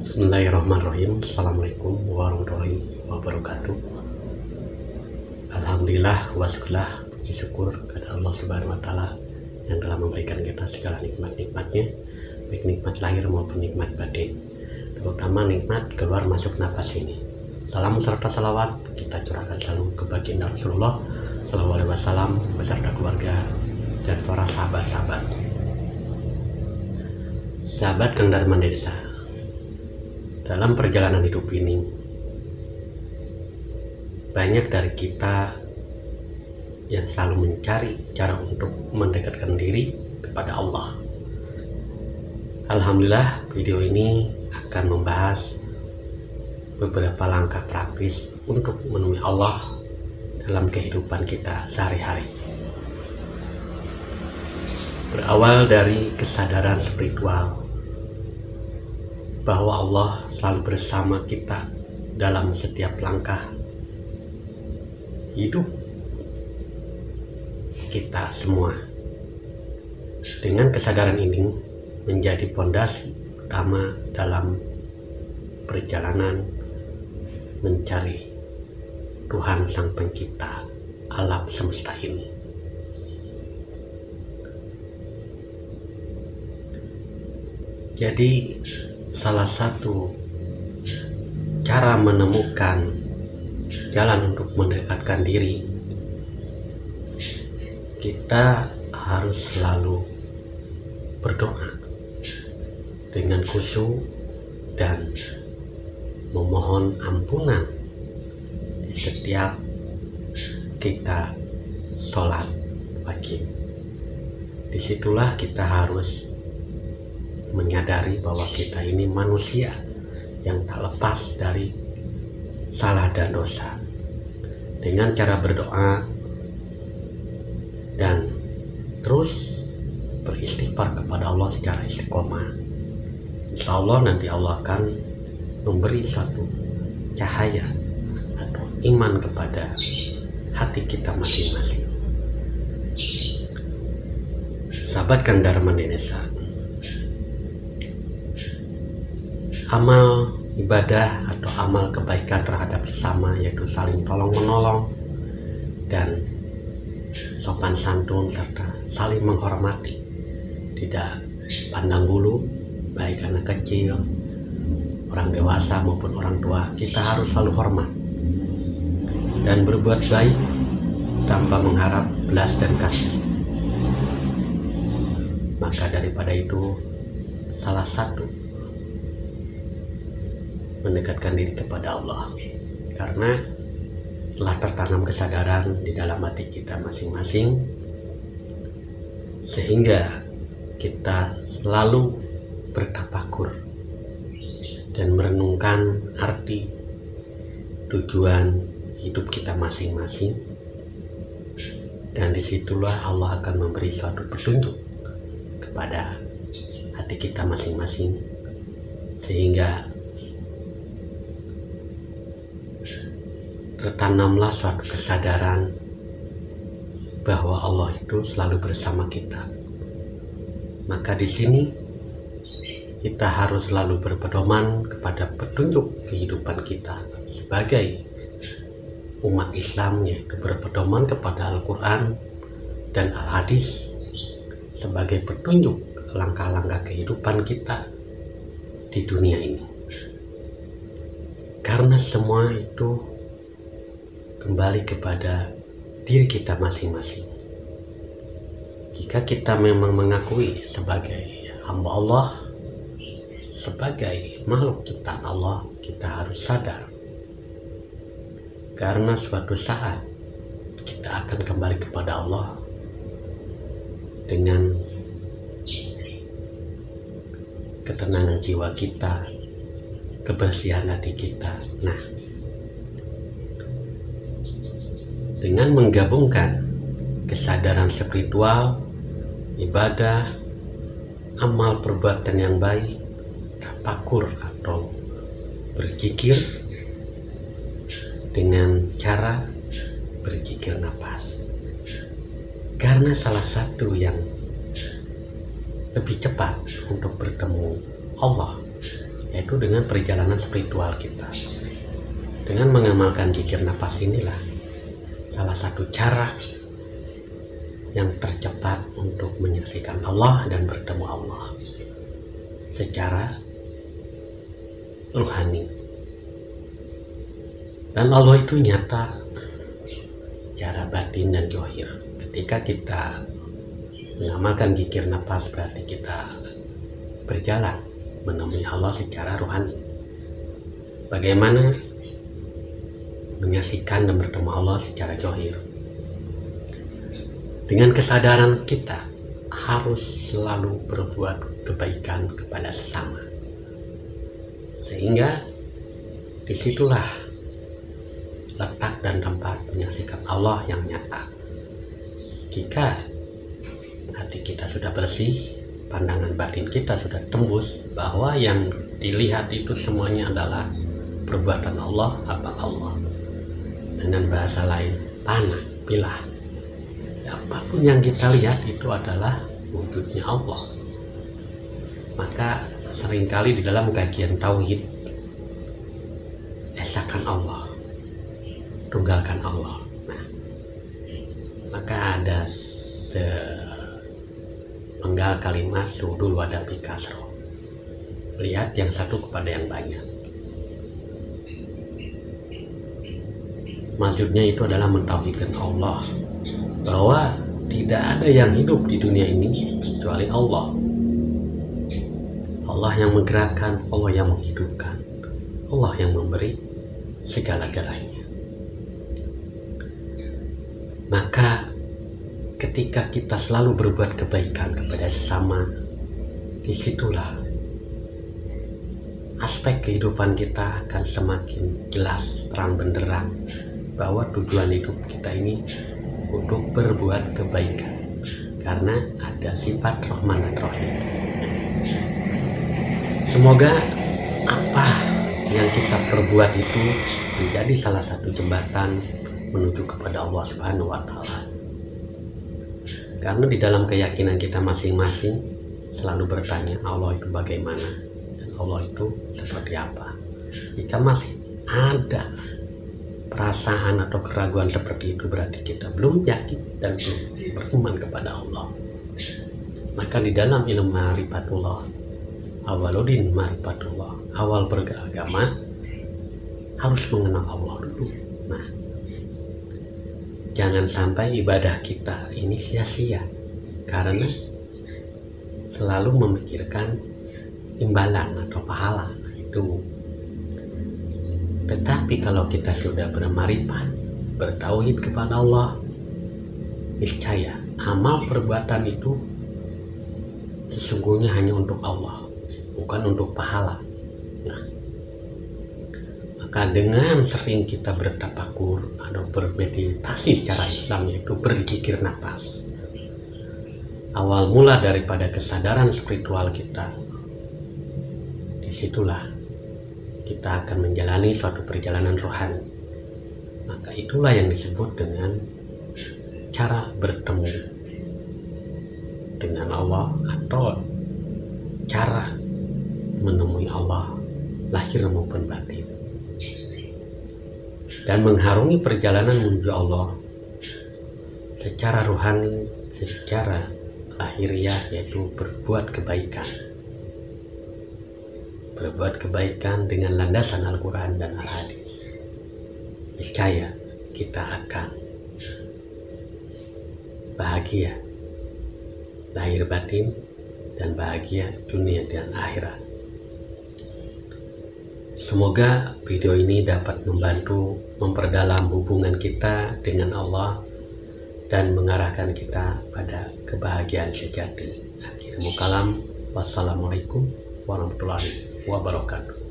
Bismillahirrahmanirrahim. Assalamualaikum warahmatullahi wabarakatuh. Alhamdulillah wasyukurlah, puji syukur kepada Allah Subhanahu wa taala yang telah memberikan kita segala nikmat-nikmatnya, baik nikmat lahir maupun nikmat batin, terutama nikmat keluar masuk napas ini. Salam serta salawat kita curahkan selalu ke baginda Rasulullah Sallallahu Alaihi Wasallam beserta keluarga dan para sahabat-sahabat. Sahabat Kang Darman Desa, dalam perjalanan hidup ini banyak dari kita yang selalu mencari cara untuk mendekatkan diri kepada Allah. Alhamdulillah, video ini akan membahas beberapa langkah praktis untuk menemui Allah dalam kehidupan kita sehari-hari. Berawal dari kesadaran spiritual bahwa Allah selalu bersama kita dalam setiap langkah hidup kita semua. Dengan kesadaran ini menjadi pondasi utama dalam perjalanan mencari Tuhan Sang Pencipta alam semesta ini. Jadi salah satu cara menemukan jalan untuk mendekatkan diri, kita harus selalu berdoa dengan khusyuk dan memohon ampunan di setiap kita sholat wajib. Disitulah kita harus menyadari bahwa kita ini manusia yang tak lepas dari salah dan dosa. Dengan cara berdoa dan terus beristighfar kepada Allah secara istiqomah, insya Allah nanti Allah akan memberi satu cahaya atau iman kepada hati kita masing-masing. Sahabat Kang Darman Desa, amal ibadah atau amal kebaikan terhadap sesama, yaitu saling tolong-menolong dan sopan santun serta saling menghormati, tidak pandang bulu, baik anak kecil, orang dewasa maupun orang tua. Kita harus selalu hormat dan berbuat baik tanpa mengharap belas dan kasih. Maka daripada itu, salah satu mendekatkan diri kepada Allah, karena telah tertanam kesadaran di dalam hati kita masing-masing, sehingga kita selalu bertafakur dan merenungkan arti tujuan hidup kita masing-masing, dan disitulah Allah akan memberi suatu petunjuk kepada hati kita masing-masing, sehingga tertanamlah suatu kesadaran bahwa Allah itu selalu bersama kita. Maka di sini kita harus selalu berpedoman kepada petunjuk kehidupan kita sebagai umat Islam, yaitu berpedoman kepada Al-Quran dan Al-Hadis sebagai petunjuk langkah-langkah kehidupan kita di dunia ini. Karena semua itu kembali kepada diri kita masing-masing. Jika kita memang mengakui sebagai hamba Allah, sebagai makhluk ciptaan Allah, kita harus sadar, karena suatu saat kita akan kembali kepada Allah dengan ketenangan jiwa kita, kebersihan hati kita. Nah, dengan menggabungkan kesadaran spiritual, ibadah, amal perbuatan yang baik, tafakur atau berzikir, dengan cara berzikir nafas. Karena salah satu yang lebih cepat untuk bertemu Allah yaitu dengan perjalanan spiritual kita. Dengan mengamalkan zikir nafas inilah salah satu cara yang tercepat untuk menyaksikan Allah dan bertemu Allah secara ruhani. Dan Allah itu nyata secara batin dan zahir. Ketika kita mengamalkan zikir nafas, berarti kita berjalan menemui Allah secara rohani. Bagaimana menyaksikan dan bertemu Allah secara zahir? Dengan kesadaran kita harus selalu berbuat kebaikan kepada sesama, sehingga disitulah letak dan tempat menyaksikan Allah yang nyata. Jika hati kita sudah bersih, pandangan batin kita sudah tembus bahwa yang dilihat itu semuanya adalah perbuatan Allah, apa Allah. Dengan bahasa lain, panah, pilah. Apapun yang kita lihat itu adalah wujudnya Allah. Maka seringkali di dalam kajian tauhid, esakan Allah, tunggalkan Allah. Nah, maka ada sepenggal kalimat sudul wadabi kasro, lihat yang satu kepada yang banyak. Maksudnya itu adalah mentauhidkan Allah, bahwa tidak ada yang hidup di dunia ini kecuali Allah. Allah yang menggerakkan, Allah yang menghidupkan, Allah yang memberi segala-galanya. Maka ketika kita selalu berbuat kebaikan kepada sesama, disitulah aspek kehidupan kita akan semakin jelas, terang benderang, bahwa tujuan hidup kita ini untuk berbuat kebaikan, karena ada sifat Rahman dan Rahim. Semoga apa yang kita perbuat itu menjadi salah satu jembatan menuju kepada Allah Subhanahu wa Ta'ala. Karena di dalam keyakinan kita masing-masing selalu bertanya, Allah itu bagaimana dan Allah itu seperti apa. Jika masih ada perasaan atau keraguan seperti itu, berarti kita belum yakin dan belum beriman kepada Allah. Maka di dalam ilmu ma'rifatullah, awaludin ma'rifatullah, awal beragama harus mengenal Allah dulu. Nah, jangan sampai ibadah kita ini sia-sia karena selalu memikirkan imbalan atau pahala itu. Tetapi kalau kita sudah bermarifat, bertauhid kepada Allah, niscaya amal perbuatan itu sesungguhnya hanya untuk Allah, bukan untuk pahala. Nah, maka dengan sering kita bertafakur atau bermeditasi secara Islam, yaitu berzikir nafas, awal mula daripada kesadaran spiritual kita, disitulah kita akan menjalani suatu perjalanan rohani. Maka itulah yang disebut dengan cara bertemu dengan Allah, atau cara menemui Allah lahir maupun batin, dan mengharungi perjalanan menuju Allah secara rohani, secara lahiriah, yaitu berbuat kebaikan. Berbuat kebaikan dengan landasan Al-Quran dan Al-Hadis. Niscaya kita akan bahagia lahir batin dan bahagia dunia dan akhirat. Semoga video ini dapat membantu memperdalam hubungan kita dengan Allah dan mengarahkan kita pada kebahagiaan sejati. Akhirul kalam, wassalamualaikum warahmatullahi wabarakatuh.